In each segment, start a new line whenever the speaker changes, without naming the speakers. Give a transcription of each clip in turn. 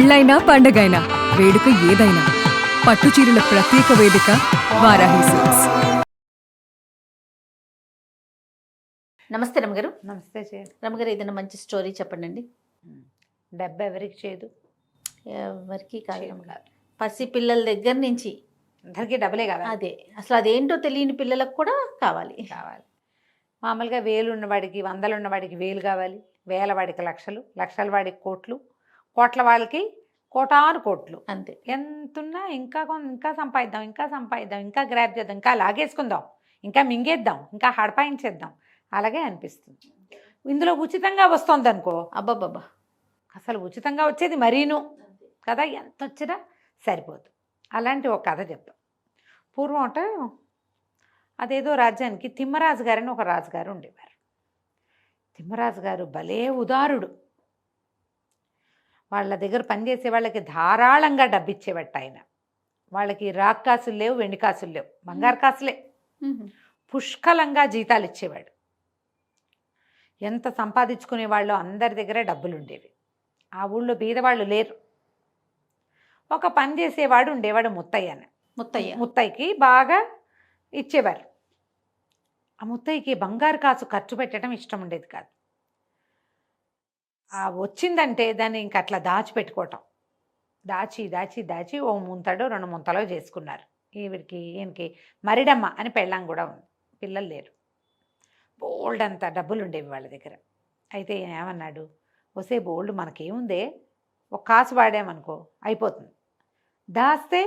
పెళ్ళైనా పండగైనా వేడుక ఏదైనా పట్టు చీరల ప్రత్యేక వేదిక వారాహి సిల్క్స్.
నమస్తే రమగారు.
నమస్తే చేయదు.
రమగారు, ఏదైనా మంచి స్టోరీ చెప్పండి.
డబ్బు ఎవరికి చేయదు,
ఎవరికి కాదు రమగారు. పసి పిల్లల దగ్గర నుంచి
అందరికీ డబ్బులే కావాలి.
అదే అసలు అదేంటో తెలియని పిల్లలకు కూడా కావాలి.
మామూలుగా వేలు ఉన్నవాడికి, వందలు ఉన్నవాడికి వేలు కావాలి, వేల వాడికి లక్షలు, లక్షల వాడికి కోట్లు, కోట్ల వాళ్ళకి కోటాను కోట్లు.
అంతే.
ఎంతున్నా ఇంకా సంపాదిద్దాం, ఇంకా గ్రాప్ చేద్దాం, ఇంకా లాగేసుకుందాం, ఇంకా మింగేద్దాం, ఇంకా హడపాయించేద్దాం, అలాగే అనిపిస్తుంది. ఇందులో ఉచితంగా వస్తుంది అనుకో,
అబ్బాబ్బా,
అసలు ఉచితంగా వచ్చేది మరీను కదా, ఎంత వచ్చినా సరిపోదు. అలాంటి ఒక కథ చెప్తాం. పూర్వం అంటే అదేదో రాజ్యానికి తిమ్మరాజు గారని ఒక రాజుగారు ఉండేవారు. తిమ్మరాజు గారు భలే ఉదారుడు. వాళ్ళ దగ్గర పనిచేసే వాళ్ళకి ధారాళంగా డబ్బిచ్చేవట్ట ఆయన. వాళ్ళకి రాక్ కాసులు లేవు, వెండి కాసులు లేవు, బంగారు కాసులే. పుష్కలంగా జీతాలు ఇచ్చేవాడు. ఎంత సంపాదించుకునే వాళ్ళు అందరి దగ్గర డబ్బులు ఉండేవి. ఆ ఊళ్ళో బీదవాళ్ళు లేరు. ఒక పని చేసేవాడు ఉండేవాడు, ముత్తయ్యకి బాగా ఇచ్చేవారు. ఆ ముత్తయ్యకి బంగారు కాసు ఖర్చు పెట్టడం ఇష్టం ఉండేది కాదు. ఆ వచ్చిందంటే దాన్ని ఇంక అట్లా దాచిపెట్టుకోవటం. దాచి ఓ ముంతడో 2 ముంతలో చేసుకున్నారు. ఈయనకి మరిడమ్మ అని పెళ్ళాం కూడా ఉంది. పిల్లలు లేరు. బోల్డ్ అంత డబ్బులు ఉండేవి వాళ్ళ దగ్గర. అయితే ఈయన ఏమన్నాడు, వసే బోల్డ్ మనకేముందే, ఒక కాసు వాడామనుకో అయిపోతుంది, దాస్తే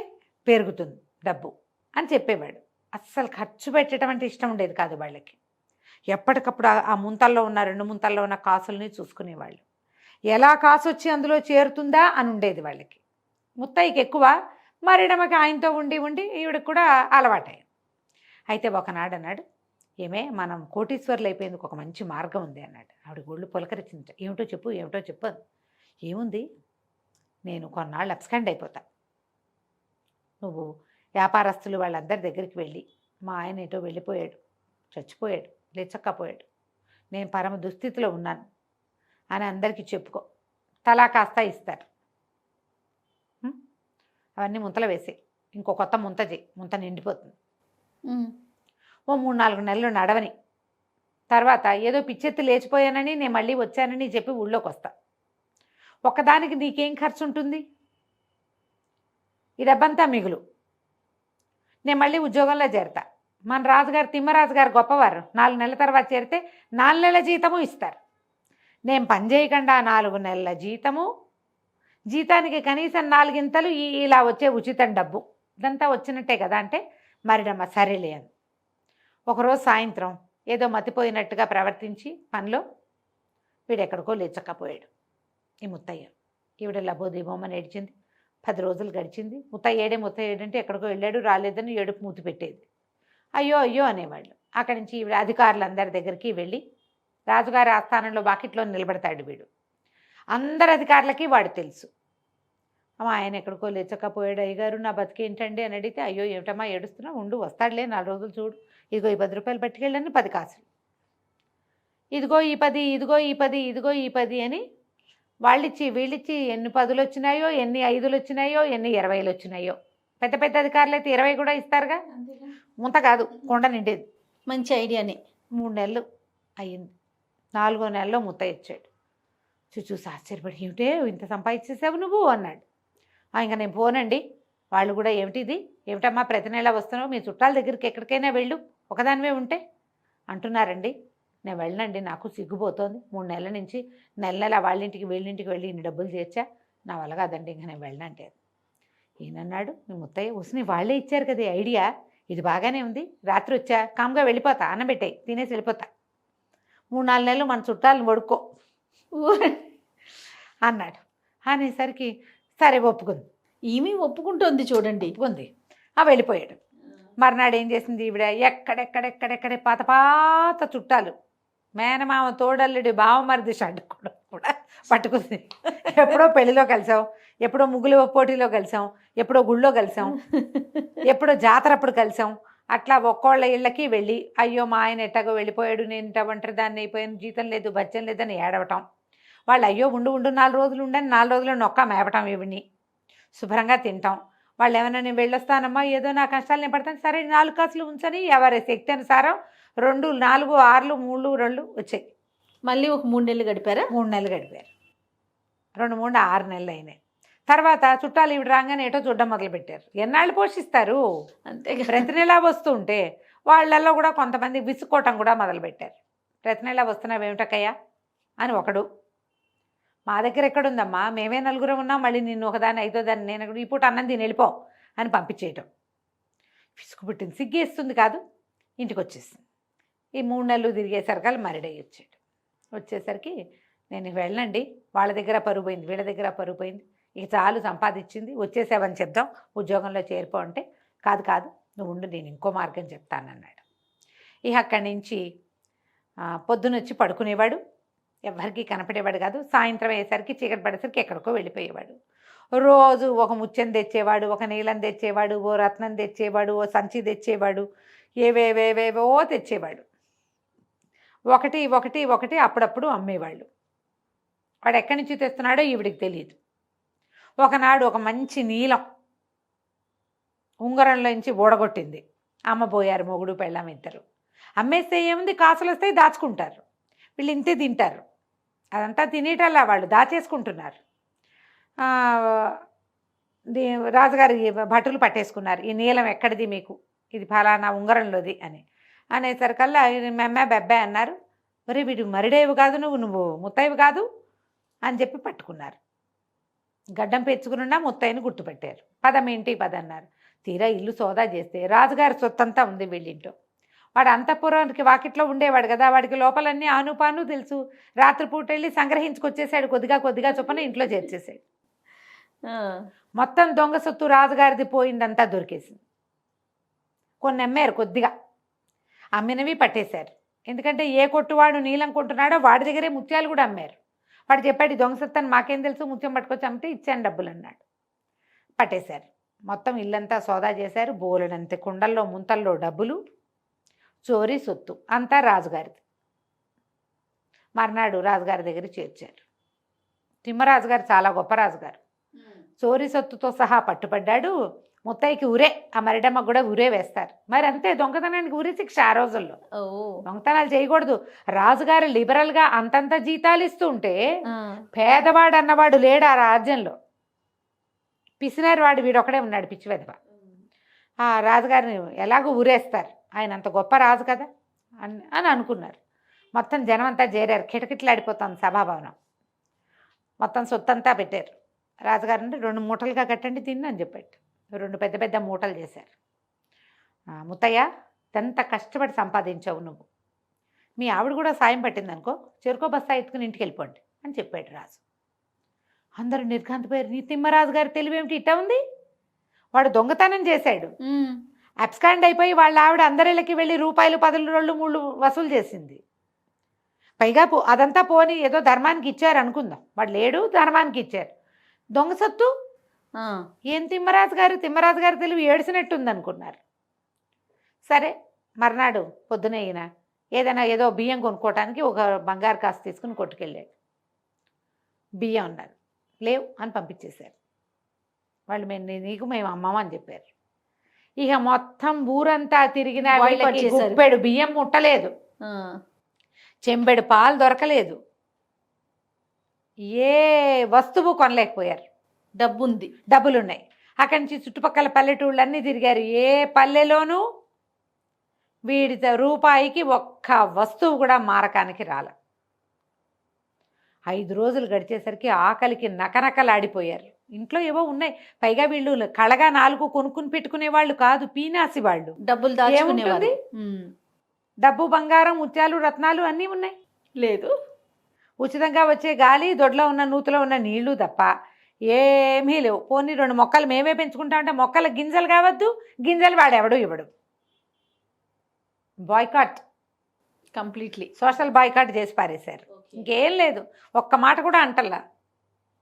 పెరుగుతుంది డబ్బు అని చెప్పేవాడు. అస్సలు ఖర్చు పెట్టడం అంటే ఇష్టం ఉండేది కాదు వాళ్ళకి. ఎప్పటికప్పుడు ఆ ముంతల్లో ఉన్న 2 ముంతల్లో ఉన్న కాసుల్ని చూసుకునేవాళ్ళు. ఎలా కాసు వచ్చి అందులో చేరుతుందా అని ఉండేది వాళ్ళకి. ముత్తయ్యకి ఎక్కువ, మరిడమకి ఆయనతో ఉండి ఈవిడకి కూడా అలవాటైంది. అయితే ఒకనాడు అన్నాడు, ఏమే మనం కోటీశ్వర్లు అయిపోయేందుకు ఒక మంచి మార్గం ఉంది అన్నాడు. ఆవిడ గోళ్ళు పులకరించింది. ఏమిటో చెప్పు. ఏముంది, నేను కొన్నాళ్ళు అబ్స్కాండ్ అయిపోతా. నువ్వు వ్యాపారస్తులు వాళ్ళందరి దగ్గరికి వెళ్ళి, మా ఆయన ఏటో వెళ్ళిపోయాడు, చచ్చిపోయాడు, లేచక్కపోయాడు, నేను పరమ దుస్థితిలో ఉన్నాను అని అందరికీ చెప్పుకో. తలా కాస్త ఇస్తారు. అవన్నీ ముంతలు వేసి ఇంకో కొత్త ముంత చేయి, ముంత నిండిపోతుంది. ఓ 3-4 నెలలు నడవని తర్వాత ఏదో పిచ్చెత్తి లేచిపోయానని నేను మళ్ళీ వచ్చానని చెప్పి ఊళ్ళోకి వస్తా. ఒక్కదానికి నీకేం ఖర్చు ఉంటుంది, ఈ డబ్బంతా మిగులు. నేను మళ్ళీ ఉద్యోగంలో చేరతా. మన రాజుగారు తిమ్మరాజు గారు గొప్పవారు. 4 నెలల తర్వాత చేరితే 4 నెలల జీతము ఇస్తారు. నేను పని చేయకుండా 4 నెలల జీతానికి కనీసం 4 ఇంతలు ఇలా వచ్చే ఉచితం డబ్బు, ఇదంతా వచ్చినట్టే కదా అంటే, మరిడమ్మ సరేలే అని. ఒకరోజు సాయంత్రం ఏదో మతిపోయినట్టుగా ప్రవర్తించి పనిలో వీడెక్కడికో లేచక్కపోయాడు ఈ ముత్తయ్య. ఈవిడ లబోదీబోమని ఏడ్చింది. 10 రోజులు గడిచింది. ముత్తయ్య ఏడంటే ఎక్కడికో వెళ్ళాడు, రాలేదని ఏడుపు మూతి పెట్టేది. అయ్యో అనేవాళ్ళు. అక్కడి నుంచి ఈవిడ అధికారులందరి దగ్గరికి వెళ్ళి, రాజుగారి ఆస్థానంలో వాకిట్లో నిలబడతాడు వీడు. అందరు అధికారులకి వాడు తెలుసు. అమ్మ ఆయన ఎక్కడికో లేచకపోయాడు అయ్యగారు, నా బతికేంటండి అని అడిగితే, అయ్యో ఏమిటమ్మా ఏడుస్తున్నావు, ఉండు వస్తాడులే 4 రోజులు చూడు, ఇదిగో ఈ 10 రూపాయలు పట్టుకెళ్ళని 10 కాసులు, ఇదిగో ఈ 10 అని వాళ్ళిచ్చి వీళ్ళిచ్చి ఎన్ని 10లు వచ్చినాయో, ఎన్ని 5లు వచ్చినాయో, ఎన్ని 20లు వచ్చినాయో. పెద్ద పెద్ద అధికారులు అయితే 20 కూడా ఇస్తారుగా. ముంత కాదు, కొండ నిండేది.
మంచి ఐడియానే.
3 నెలలు అయ్యింది. 4వ నెలలో ముత్తయ్య ఇచ్చాడు. చూసి ఆశ్చర్యపడి, ఏమిటే ఇంత సంపాదించేసావు నువ్వు అన్నాడు. ఇంకా నేను పోనండి. వాళ్ళు కూడా ఏమిటమ్మా ప్రతి నెల వస్తున్నావు, మీ చుట్టాల దగ్గరికి ఎక్కడికైనా వెళ్ళు, ఒకదానివే ఉంటే అంటున్నారండి. నేను వెళ్ళనండి, నాకు సిగ్గుపోతోంది. 3 నెలల నుంచి నెల వాళ్ళింటికి వీళ్ళింటికి వెళ్ళి ఇన్ని డబ్బులు చేర్చా, నా వల్ల కాదండి, ఇంకా నేను వెళ్ళనంటే. ఈయనన్నాడు, మీ ముత్తయ్య ఉసిని వాళ్ళే ఇచ్చారు కదా ఐడియా, ఇది బాగానే ఉంది, రాత్రి వచ్చా కామ్గా వెళ్ళిపోతా, అన్నం పెట్టే తినేసి వెళ్ళిపోతా, 3-4 నెలలు మన చుట్టాలను వడుకో అన్నాడు. అనేసరికి సరే ఒప్పుకుంది.
ఈమె ఒప్పుకుంటోంది చూడండి.
ఒప్పుకుంది. వెళ్ళిపోయాడు. మర్నాడు ఏం చేసింది ఈవిడ, ఎక్కడెక్కడే పాత చుట్టాలు, మేనమామ తోడల్లుడి బావమరిది షడ్డు కూడా పట్టుకుంది. ఎప్పుడో పెళ్లిలో కలిసాం, ఎప్పుడో ముగ్గులు పోటీలో కలిసాం, ఎప్పుడో గుళ్ళో కలిసాం, ఎప్పుడో జాతరప్పుడు కలిసాం. అట్లా ఒక్కోళ్ళ ఇళ్ళకి వెళ్ళి, అయ్యో మా ఆయన ఎట్టగో వెళ్ళిపోయాడు, నేను ఇంట ఒంటరి దాన్ని అయిపోయాను, జీతం లేదు బచ్చం లేదని ఏడవటం. వాళ్ళు అయ్యో ఉండు 4 రోజులు ఉండని 4 రోజులు నొక్క మేపటం ఇవిని శుభ్రంగా తింటాం. వాళ్ళు ఏమైనా నేను వెళ్ళొస్తానమ్మా ఏదో నా కష్టాలు నేను పడతాను, సరే 4 కాసులు ఉంచని ఎవరి శక్తి అనుసారం 2, 4, 6, 3, 2 వచ్చాయి.
మళ్ళీ ఒక 3 నెలలు గడిపారా?
3 నెలలు గడిపారు. 2, 3, 6 నెలలు అయినాయి. తర్వాత చుట్టాలు ఇవి రాగానే ఏటో చూడడం మొదలుపెట్టారు. ఎన్నాళ్ళు పోషిస్తారు,
అంతే
ప్రతి నెల వస్తుంటే వాళ్ళల్లో కూడా కొంతమంది విసుక్కోవటం కూడా మొదలుపెట్టారు. ప్రతి నెల వస్తున్నావేమిటక్కయ్యా అని ఒకడు, మా దగ్గర ఎక్కడుందమ్మా మేమే 4 ఉన్నాం, మళ్ళీ నిన్ను ఒకదాన్ని 5వ దాన్ని నేను ఈ పూట అన్నం తిని వెళ్ళిపో అని పంపించేయటం. విసుగు పుట్టింది, సిగ్గేస్తుంది కాదు, ఇంటికి వచ్చేసింది. ఈ 3 నెలలు తిరిగేసరికి మరిడయ్యి వచ్చాడు. వచ్చేసరికి నేను వెళ్ళండి, వాళ్ళ దగ్గర పరుగు పోయింది, వీళ్ళ దగ్గర పరుగు పోయింది, ఇక చాలు సంపాదించింది, వచ్చేసావని చెప్దాం, ఉద్యోగంలో చేరిపో అంటే కాదు నువ్వు ఉండు, నేను ఇంకో మార్గం చెప్తానన్నాడు. ఇక అక్కడి నుంచి పొద్దునొచ్చి పడుకునేవాడు, ఎవరికి కనపడేవాడు కాదు. సాయంత్రం అయ్యేసరికి చీకటి పడేసరికి ఎక్కడికో వెళ్ళిపోయేవాడు. రోజు ఒక ముత్యం తెచ్చేవాడు, ఒక నీలం తెచ్చేవాడు, ఓ రత్నం తెచ్చేవాడు, ఓ సంచి తెచ్చేవాడు, ఏవేవేవేవో తెచ్చేవాడు. ఒకటి అప్పుడప్పుడు అమ్మేవాళ్ళు. వాడు ఎక్కడి నుంచి తెస్తున్నాడో ఈవిడికి తెలియదు. ఒకనాడు ఒక మంచి నీలం ఉంగరంలోంచి ఊడగొట్టింది. అమ్మబోయారు మొగుడు పెళ్ళాం ఇద్దరు. అమ్మేస్తే ఏముంది, కాసులు వస్తాయి, దాచుకుంటారు. వీళ్ళు ఇంతే తింటారు, అదంతా తినేటల్లా వాళ్ళు దాచేసుకుంటున్నారు. రాజుగారి భటులు పట్టేసుకున్నారు, ఈ నీలం ఎక్కడిది మీకు, ఇది ఫలానా ఉంగరంలోది అని అనేసరికల్లా మెమ్మ బెబ్బే అన్నారు. మరి వీడు మరిడేవి కాదు, నువ్వు ముత్తైవి కాదు అని చెప్పి పట్టుకున్నారు. గడ్డం పెంచుకున్నా ముత్తైని గుర్తుపెట్టారు. పదం ఏంటి పదన్నారు. తీరా ఇల్లు సోదా చేస్తే రాజుగారి సొత్తంతా ఉంది వీళ్ళింట్లో. వాడు అంతఃపురానికి వాకిట్లో ఉండేవాడు కదా, వాడికి లోపలన్నీ ఆనుపాను తెలుసు. రాత్రిపూట వెళ్ళి సంగ్రహించుకొచ్చేసాడు, కొద్దిగా చొప్పున ఇంట్లో చేర్చేసాడు. మొత్తం దొంగ సొత్తు రాజుగారిది పోయిందంతా దొరికేసింది. కొన్ని అమ్మారు, కొద్దిగా అమ్మినవి పట్టేశారు. ఎందుకంటే ఏ కొట్టువాడు నీలం కొంటున్నాడో వాడి దగ్గరే ముత్యాలు కూడా అమ్మారు. వాడు చెప్పాడు, దొంగ సొత్తని మాకేం తెలుసు, ముత్యం పట్టుకొచ్చి అమ్మితే ఇచ్చాను డబ్బులు అన్నాడు. పట్టేశారు. మొత్తం ఇల్లంతా సోదా చేశారు. బోలెడంత కుండల్లో ముంతల్లో డబ్బులు, చోరీ సొత్తు అంతా రాజుగారిది. మర్నాడు రాజుగారి దగ్గర చేర్చారు. తిమ్మరాజు గారు చాలా గొప్ప రాజుగారు. చోరీ సొత్తుతో సహా పట్టుపడ్డాడు. ముత్తైకి ఉరే, ఆ మరిడమ్మ కూడా ఉరే వేస్తారు. మరి అంతే, దొంగతనానికి ఉరి శిక్ష ఆ రోజుల్లో. దొంగతనాలు చేయకూడదు. రాజుగారు లిబరల్గా అంతంత జీతాలు ఇస్తూ ఉంటే పేదవాడు అన్నవాడు లేడు ఆ రాజ్యంలో. పిసినారు వాడు వీడొక్కడే ఉన్నాడు, పిచ్చి వెధవ. ఆ రాజుగారిని ఎలాగో ఊరేస్తారు, ఆయన అంత గొప్ప రాజు కదా అని అనుకున్నారు. మొత్తం జనం అంతా చేరారు, కిటకిటలాడిపోతుంది సభాభవనం. మొత్తం సొత్తంతా పెట్టారు. రాజుగారిని 2 మూటలుగా కట్టండి తిని అని చెప్పాడు. 2 పెద్ద పెద్ద మూటలు చేశారు. ముత్తయ్య, ఎంత కష్టపడి సంపాదించావు నువ్వు, మీ ఆవిడ కూడా సాయం పట్టిందనుకో, చెరుకో బస్తా ఎత్తుకుని ఇంటికి వెళ్ళిపోండి అని చెప్పాడు రాజు. అందరూ నిర్ఘాంతపోయారు. నీ తిమ్మరాజు గారి తెలివేమిటి ఇట్టా ఉంది, వాడు దొంగతనం చేశాడు, అబ్స్కాండ్ అయిపోయి వాళ్ళ ఆవిడ అందరిళ్ళకి వెళ్ళి రూపాయలు 10, 2, 3 వసూలు చేసింది. పైగా అదంతా పోని ఏదో ధర్మానికి ఇచ్చారు అనుకుందాం, వాడు లేడు, ధర్మానికి ఇచ్చారు. దొంగ సొత్తు ఏం తిమ్మరాజు గారు తెలివి ఏడిసినట్టుంది అనుకున్నారు. సరే, మర్నాడు పొద్దునే ఈయన ఏదో బియ్యం కొనుక్కోవటానికి ఒక బంగారు కాసు తీసుకుని కొట్టుకెళ్ళాడు. బియ్యం అన్నారు, లేవు అని పంపించేశారు. వాళ్ళు మేము అమ్మమ్మ అని చెప్పారు. ఇక మొత్తం ఊరంతా తిరిగిన వీళ్ళకి గుప్పెడు బియ్యం ముట్టలేదు, చెంబెడు పాలు దొరకలేదు, ఏ వస్తువు కొనలేకపోయారు. డబ్బులున్నాయి. అక్కడి నుంచి చుట్టుపక్కల పల్లెటూళ్ళన్నీ తిరిగారు. ఏ పల్లెలోనూ వీడి రూపాయికి ఒక్క వస్తువు కూడా మారకానికి రాల. 5 రోజులు గడిచేసరికి ఆకలికి నకనకలాడిపోయారు. ఇంట్లో ఏవో ఉన్నాయి, పైగా వీళ్ళు కళగా 4 కొనుక్కుని పెట్టుకునే వాళ్ళు కాదు, పీనాసి వాళ్ళు.
డబ్బులు దాచుకునేవారు.
డబ్బు, బంగారం, ముత్యాలు, రత్నాలు అన్నీ ఉన్నాయి.
లేదు,
ఉచితంగా వచ్చే గాలి, దొడ్లో ఉన్న నూతులో ఉన్న నీళ్లు తప్ప ఏమీ లేవు. పోనీ 2 మొక్కలు మేమే పెంచుకుంటామంటే మొక్కల గింజలు కావద్దు, గింజలు వాడెవడు ఇవ్వడు. బాయ్కాట్,
కంప్లీట్లీ
సోషల్ బాయ్కాట్ చేసి పారేశారు. ఇంకేం లేదు, ఒక్క మాట కూడా అంటల్లా.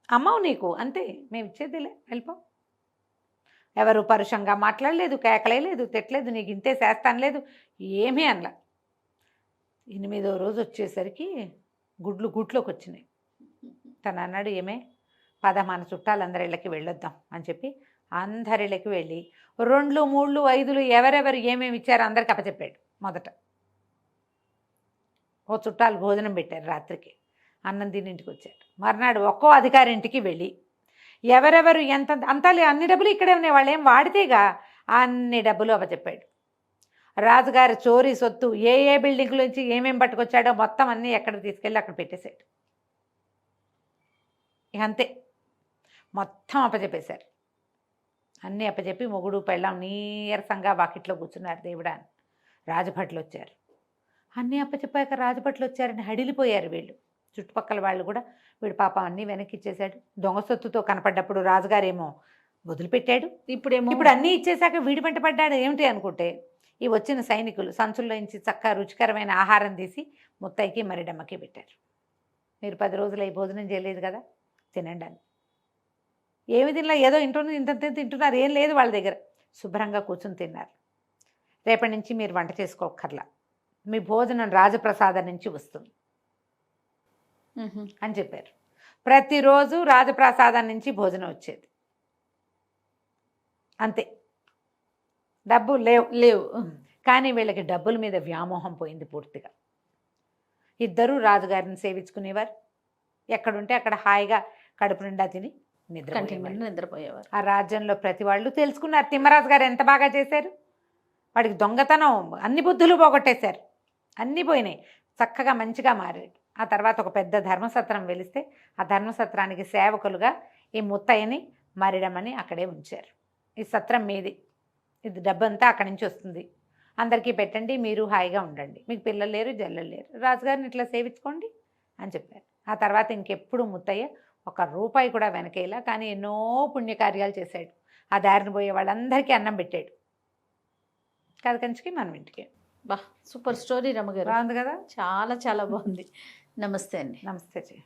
అమ్మవు నీకు అంతే, మేము ఇచ్చేదిలే, వెళ్ళిపో. ఎవరు పరుషంగా మాట్లాడలేదు, కేకలేదు, తిట్టలేదు, నీకు ఇంతే చేస్తాను లేదు, ఏమీ అనలా. 8వ రోజు వచ్చేసరికి గుడ్లోకి వచ్చినాయి. తను అన్నాడు, ఏమే పద మన చుట్టాలందరి ఇళ్ళకి వెళ్ళొద్దాం అని చెప్పి అందరి ఇళ్ళకి వెళ్ళి 2, 3, 5 ఎవరెవరు ఏమేమి ఇచ్చారో అందరికి అప్పచెప్పాడు. మొదట ఓ చుట్టాలు భోజనం పెట్టారు, రాత్రికి అన్నం తిని ఇంటికి వచ్చారు. మర్నాడు ఒక్కో అధికారి ఇంటికి వెళ్ళి ఎవరెవరు ఎంత అంతా అన్ని డబ్బులు ఇక్కడే ఉన్నాయి, వాళ్ళు ఏం వాడితేగా అన్ని డబ్బులు అప్పచెప్పాడు. రాజుగారి చోరీ సొత్తు ఏ బిల్డింగ్ నుంచి ఏమేమి పట్టుకొచ్చాడో మొత్తం అన్నీ ఎక్కడ తీసుకెళ్ళి అక్కడ పెట్టేశాడు. ఇక అంతే, మొత్తం అప్పచెప్పేశారు. అన్నీ అప్పచెప్పి మొగుడు పెళ్ళాం నీరసంగా వాకిట్లో కూర్చున్నారు. దేవుడా అని రాజభట్లు వచ్చారు. అన్నీ అప్పచెప్పాక రాజభట్లు వచ్చారని హడిలిపోయారు వీళ్ళు. చుట్టుపక్కల వాళ్ళు కూడా వీడు పాపం అన్నీ వెనక్కి ఇచ్చేశాడు. దొంగ సొత్తుతో కనపడ్డప్పుడు రాజుగారేమో వదిలిపెట్టాడు. ఇప్పుడు అన్నీ ఇచ్చేశాక వీడి వెంట పడ్డాడు ఏమిటి అనుకుంటే, ఈ వచ్చిన సైనికులు సంచుల్లోంచి చక్కగా రుచికరమైన ఆహారం తీసి ముత్తైకి మరిడమ్మకి పెట్టారు. మీరు 10 రోజులు అయి భోజనం చేయలేదు కదా, తినండి అని. ఏమి తినలా, ఏదో ఇంత తింటున్నారు, ఏం లేదు వాళ్ళ దగ్గర. శుభ్రంగా కూర్చుని తిన్నారు. రేపటి నుంచి మీరు వంట చేసుకోకర్లా, మీ భోజనం రాజప్రసాదం నుంచి వస్తుంది అని చెప్పారు. ప్రతిరోజు రాజప్రసాదం నుంచి భోజనం వచ్చేది. అంతే, డబ్బు లేవు. కానీ వీళ్ళకి డబ్బుల మీద వ్యామోహం పోయింది పూర్తిగా. ఇద్దరూ రాజుగారిని సేవించుకునేవారు. ఎక్కడుంటే అక్కడ హాయిగా కడుపు నిండా తిని
నిద్రపోయేవారు.
ఆ రాజ్యంలో ప్రతి వాళ్ళు తెలుసుకున్నారు తిమ్మరాజు గారు ఎంత బాగా చేశారు. వాడికి దొంగతనం అన్ని బుద్ధులు పోగొట్టేశారు, అన్నీ పోయినాయి, చక్కగా మంచిగా మారాడు. ఆ తర్వాత ఒక పెద్ద ధర్మసత్రం వెలిస్తే ఆ ధర్మసత్రానికి సేవకులుగా ఈ ముత్తయ్యని మరిడమని అక్కడే ఉంచారు. ఈ సత్రం మీది, ఇది డబ్బంతా అక్కడి నుంచి వస్తుంది, అందరికీ పెట్టండి, మీరు హాయిగా ఉండండి, మీకు పిల్లలు లేరు జల్లలు లేరు, రాజుగారిని ఇట్లా సేవించుకోండి అని చెప్పారు. ఆ తర్వాత ఇంకెప్పుడు ముత్తయ్య 1 రూపాయి కూడా వెనకేలా, కానీ ఎన్నో పుణ్యకార్యాలు చేశాడు. ఆ దారిని పోయే వాళ్ళందరికీ అన్నం పెట్టాడు. కథ కంచికి మనం ఇంటికి.
బా, సూపర్ స్టోరీ రమ్మగారు,
బాగుంది కదా,
చాలా చాలా బాగుంది. నమస్తే అండి.
నమస్తే.